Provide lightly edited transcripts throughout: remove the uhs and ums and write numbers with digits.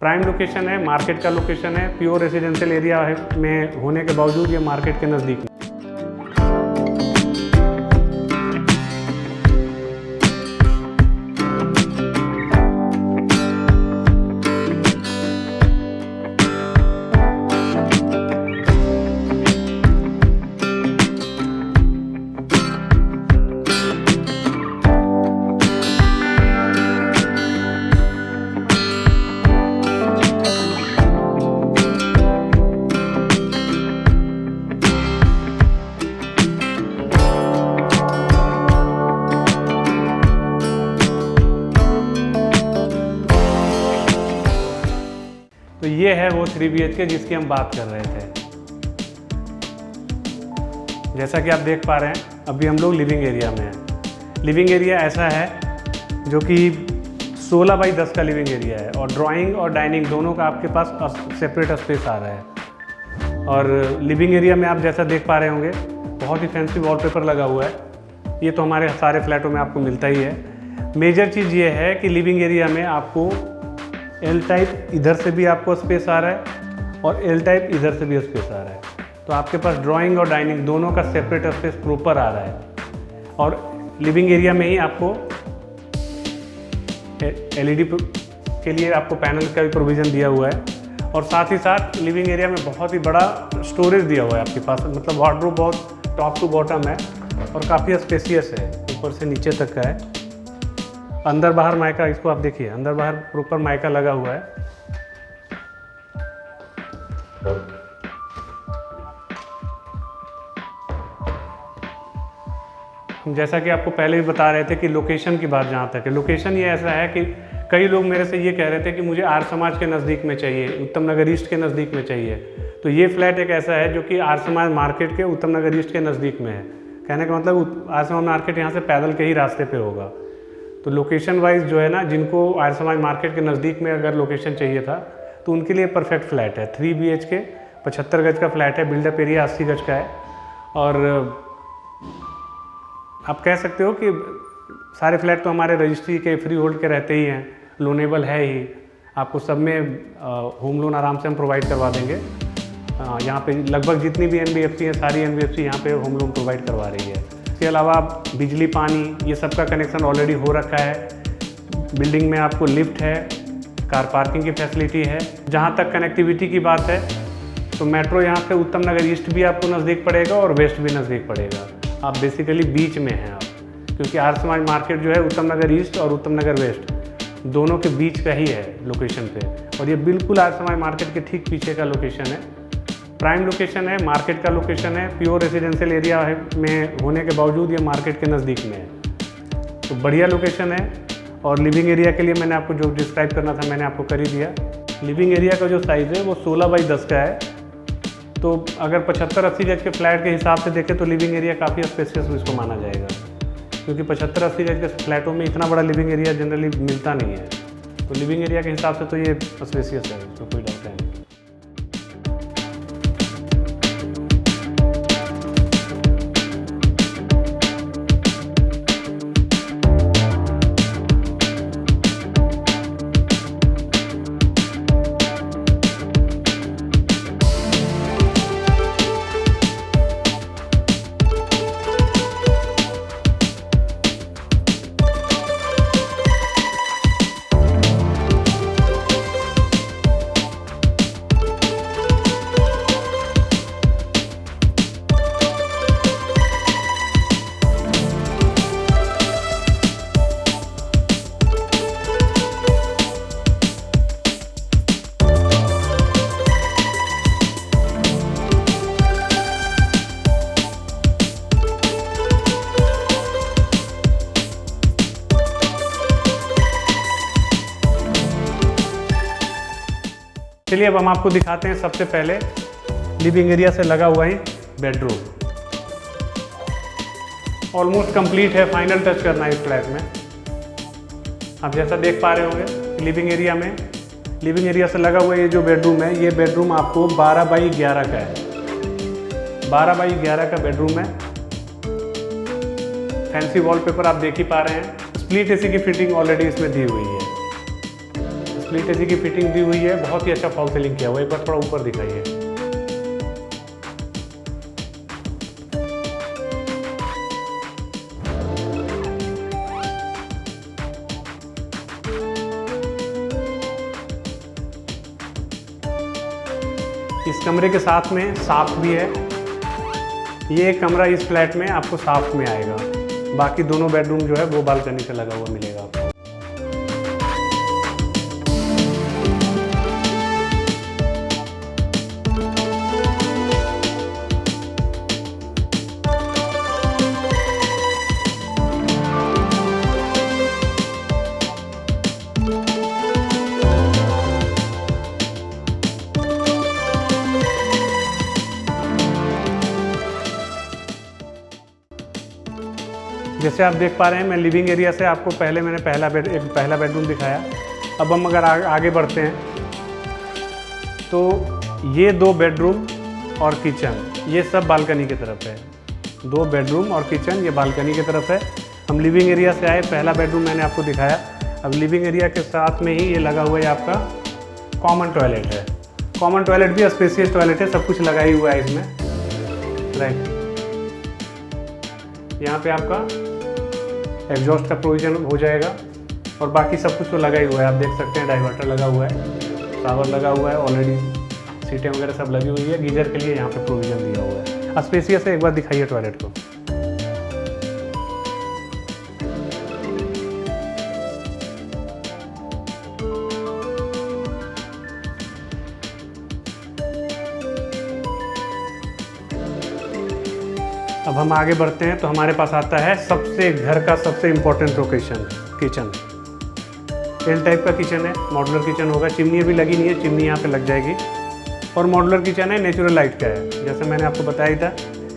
Prime location है, market का location है, प्योर रेजिडेंशियल एरिया में होने के बावजूद ये मार्केट के नज़दीक है। तो ये है वो 3 BHK जिसकी हम बात कर रहे थे। जैसा कि आप देख पा रहे हैं अभी हम लोग लिविंग एरिया में हैं। लिविंग एरिया ऐसा है जो कि 16 बाई 10 का लिविंग एरिया है और ड्राइंग और डाइनिंग दोनों का आपके पास सेपरेट स्पेस आ रहा है। और लिविंग एरिया में आप जैसा देख पा रहे होंगे बहुत ही फैंसी वॉलपेपर लगा हुआ है। ये तो हमारे सारे फ्लैटों में आपको मिलता ही है। मेजर चीज़ ये है कि लिविंग एरिया में आपको एल टाइप इधर से भी आपको स्पेस आ रहा है और एल टाइप इधर से भी स्पेस आ रहा है। तो आपके पास ड्राइंग और डाइनिंग दोनों का सेपरेट स्पेस प्रॉपर आ रहा है। और लिविंग एरिया में ही आपको LED के लिए आपको पैनल का भी प्रोविज़न दिया हुआ है। और साथ ही साथ लिविंग एरिया में बहुत ही बड़ा स्टोरेज दिया हुआ है आपके पास, मतलब वार्डरोब बहुत टॉप टू बॉटम है और काफ़ी स्पेसियस है, ऊपर से नीचे तक का है। अंदर बाहर माइका, इसको आप देखिए, अंदर बाहर प्रॉपर माइका लगा हुआ है। हम जैसा कि आपको पहले भी बता रहे थे कि लोकेशन की बात जहाँ तक है, लोकेशन ये ऐसा है कि कई लोग मेरे से ये कह रहे थे कि मुझे आर्य समाज के नज़दीक में चाहिए, उत्तम नगर ईस्ट के नज़दीक में चाहिए। तो ये फ्लैट एक ऐसा है जो कि आर्य समाज मार्केट के उत्तम नगर ईस्ट के नज़दीक में है। कहने का मतलब आर्य समाज मार्केट यहाँ से पैदल के ही रास्ते पे होगा। तो लोकेशन वाइज जो है ना, जिनको आर्य समाज मार्केट के नज़दीक में अगर लोकेशन चाहिए था तो उनके लिए परफेक्ट फ्लैट है। 3 BHK 75 गज का फ्लैट है, बिल्डअप एरिया 80 गज का है। और आप कह सकते हो कि सारे फ्लैट तो हमारे रजिस्ट्री के फ्री होल्ड के रहते ही हैं, लोनेबल है ही। आपको सब में होम लोन आराम से हम प्रोवाइड करवा देंगे। यहाँ पे लगभग जितनी भी NBFC हैं, सारी NBFC यहाँ पे होम लोन प्रोवाइड करवा रही है। इसके अलावा बिजली, पानी, ये सब का कनेक्शन ऑलरेडी हो रखा है। बिल्डिंग में आपको लिफ्ट है, कार पार्किंग की फैसिलिटी है। जहाँ तक कनेक्टिविटी की बात है तो मेट्रो यहाँ से उत्तम नगर ईस्ट भी आपको नज़दीक पड़ेगा और वेस्ट भी नज़दीक पड़ेगा। आप बेसिकली बीच में हैं आप, क्योंकि आर्य समाज मार्केट जो है उत्तम नगर ईस्ट और उत्तम नगर वेस्ट दोनों के बीच का ही है लोकेशन पे। और ये बिल्कुल आर्य समाज मार्केट के ठीक पीछे का लोकेशन है। प्राइम लोकेशन है, मार्केट का लोकेशन है, प्योर रेजिडेंशियल एरिया में होने के बावजूद ये मार्केट के नज़दीक में है। तो बढ़िया लोकेशन है। और लिविंग एरिया के लिए मैंने आपको जो डिस्क्राइब करना था मैंने आपको कर ही दिया। लिविंग एरिया का जो साइज़ है वो 16 बाई 10 का है। तो अगर 75-80 गज के फ्लैट के हिसाब से देखें तो लिविंग एरिया काफ़ी स्पेसियस इसको माना जाएगा, क्योंकि 75-80 गज के फ्लैटों में इतना बड़ा लिविंग एरिया जनरली मिलता नहीं है। तो लिविंग एरिया के हिसाब से तो ये स्पेसियस है, तो कोई डाउट नहीं। चलिए अब हम आपको दिखाते हैं सबसे पहले लिविंग एरिया से लगा हुआ ही बेडरूम। ऑलमोस्ट कंप्लीट है, फाइनल टच करना है इस फ्लैट में। आप जैसा देख पा रहे होंगे लिविंग एरिया से लगा हुआ ये जो बेडरूम है, ये बेडरूम आपको 12 बाई 11 का है। 12 बाई 11 का बेडरूम है। फैंसी वॉलपेपर आप देख ही पा रहे हैं। स्प्लिट एसी की फिटिंग ऑलरेडी इसमें दी हुई है। स्प्लिट एसी की फिटिंग दी हुई है, बहुत ही अच्छा फॉल सीलिंग किया हुआ है। एक बार थोड़ा ऊपर दिखाइए। इस कमरे के साथ में साफ भी है। ये कमरा इस फ्लैट में आपको साफ में आएगा। बाकी दोनों बेडरूम जो है वो बालकनी से लगा हुआ मिलेगा आपको। जैसे आप देख पा रहे हैं, मैं लिविंग एरिया से आपको मैंने पहला बेडरूम दिखाया। अब हम अगर आगे बढ़ते हैं तो ये 2 बेडरूम और किचन ये सब बालकनी की तरफ है। 2 बेडरूम और किचन ये बालकनी की तरफ है। हम लिविंग एरिया से आए, पहला बेडरूम मैंने आपको दिखाया। अब लिविंग एरिया के साथ में ही ये लगा हुआ है आपका कॉमन टॉयलेट है। कॉमन टॉयलेट भी स्पेशियस टॉयलेट है, सब कुछ लगा ही हुआ है इसमें, राइट। यहाँ पे आपका एग्जॉस्ट का प्रोविज़न हो जाएगा और बाकी सब कुछ तो लगा ही हुआ है। आप देख सकते हैं डाइवर्टर लगा हुआ है, शावर लगा हुआ है, ऑलरेडी सीटें वगैरह सब लगी हुई है। गीजर के लिए यहाँ पे प्रोविज़न दिया हुआ है। स्पेशियस है, एक बार दिखाइए टॉयलेट को। अब हम आगे बढ़ते हैं तो हमारे पास आता है घर का सबसे important location, kitchen. L type का किचन है, मॉड्यूलर किचन होगा। चिमनी अभी लगी नहीं है, चिमनी यहाँ पे लग जाएगी। और मॉड्यूलर किचन है, नेचुरल लाइट का है। जैसे मैंने आपको बताया ही था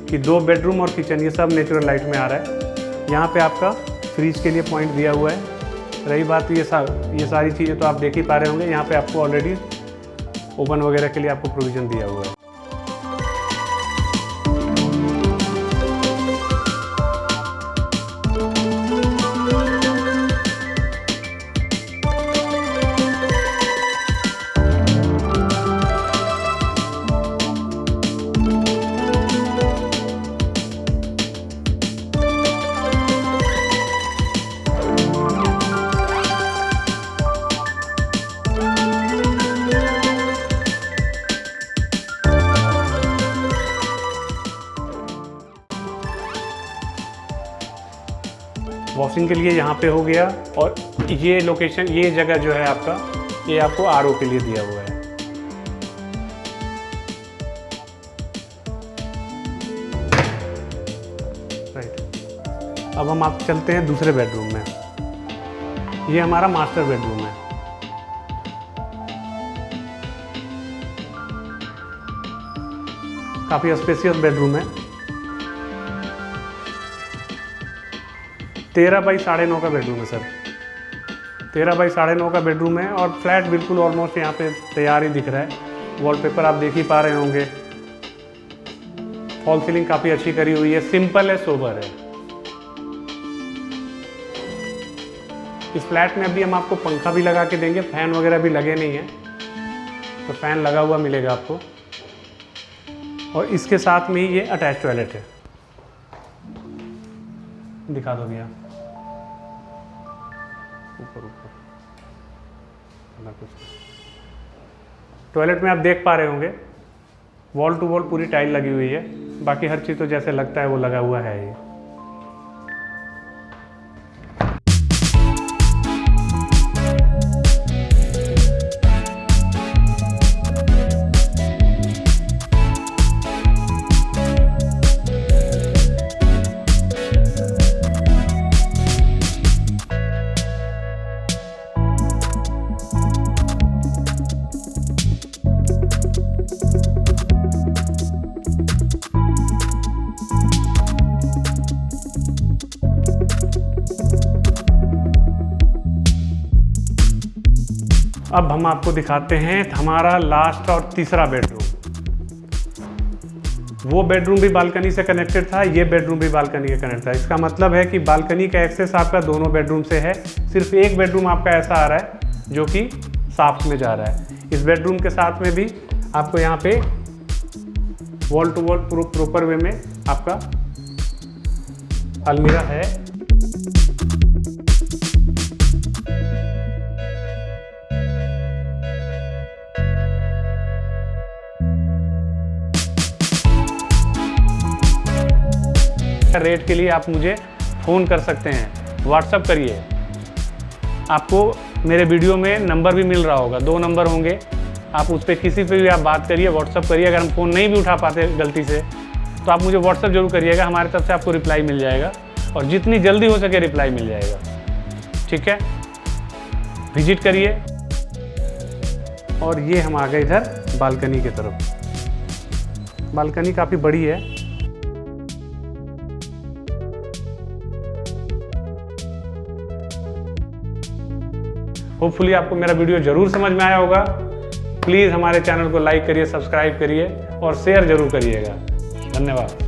कि 2 बेडरूम और किचन ये सब नेचुरल लाइट में आ रहा है। यहाँ पे आपका फ्रिज के लिए पॉइंट दिया हुआ है। रही बात ये सारी चीज़ें तो आप देख ही पा रहे होंगे। यहाँ पे आपको ऑलरेडी ओवन वगैरह के लिए आपको प्रोविज़न दिया हुआ है। वॉशिंग के लिए यहाँ पे हो गया। और ये लोकेशन, ये जगह जो है आपका, ये आपको आरओ के लिए दिया हुआ है। राइट। अब हम आप चलते हैं दूसरे बेडरूम में। ये हमारा मास्टर बेडरूम है। काफ़ी स्पेशियस बेडरूम है। 13 बाई 9.5 का बेडरूम है सर। 13 बाई 9.5 का बेडरूम है और फ्लैट बिल्कुल ऑलमोस्ट यहाँ पे तैयार ही दिख रहा है। वॉलपेपर आप देख ही पा रहे होंगे। फॉल सीलिंग काफ़ी अच्छी करी हुई है, सिंपल है, सोबर है। इस फ्लैट में अभी हम आपको पंखा भी लगा के देंगे, फैन वगैरह भी लगे नहीं है, तो फैन लगा हुआ मिलेगा आपको। और इसके साथ में ही ये अटैच टॉयलेट है। दिखा दो भैया, ऊपर कुछ टॉयलेट में आप देख पा रहे होंगे वॉल टू वॉल पूरी टाइल लगी हुई है। बाकी हर चीज़ तो जैसे लगता है वो लगा हुआ है ये। अब हम आपको दिखाते हैं हमारा लास्ट और तीसरा बेडरूम। वो बेडरूम भी बालकनी से कनेक्टेड था, ये बेडरूम भी बालकनी से कनेक्ट था। इसका मतलब है कि बालकनी का एक्सेस आपका दोनों बेडरूम से है। सिर्फ एक बेडरूम आपका ऐसा आ रहा है जो कि शाफ्ट में जा रहा है। इस बेडरूम के साथ में भी आपको यहाँ पे wall to wall proper way में आपका अलमीरा है। रेट के लिए आप मुझे फ़ोन कर सकते हैं, व्हाट्सअप करिए। आपको मेरे वीडियो में नंबर भी मिल रहा होगा, 2 नंबर होंगे, आप उस पर किसी पे भी आप बात करिए, व्हाट्सअप करिए। अगर हम फ़ोन नहीं भी उठा पाते गलती से तो आप मुझे व्हाट्सअप जरूर करिएगा, हमारी तरफ से आपको रिप्लाई मिल जाएगा और जितनी जल्दी हो सके रिप्लाई मिल जाएगा। ठीक है, विजिट करिए। और ये हम आ गए इधर बालकनी की तरफ। बालकनी काफ़ी बड़ी है। होपफुली आपको मेरा वीडियो ज़रूर समझ में आया होगा। प्लीज़ हमारे चैनल को लाइक करिए, सब्सक्राइब करिए और शेयर ज़रूर करिएगा। धन्यवाद।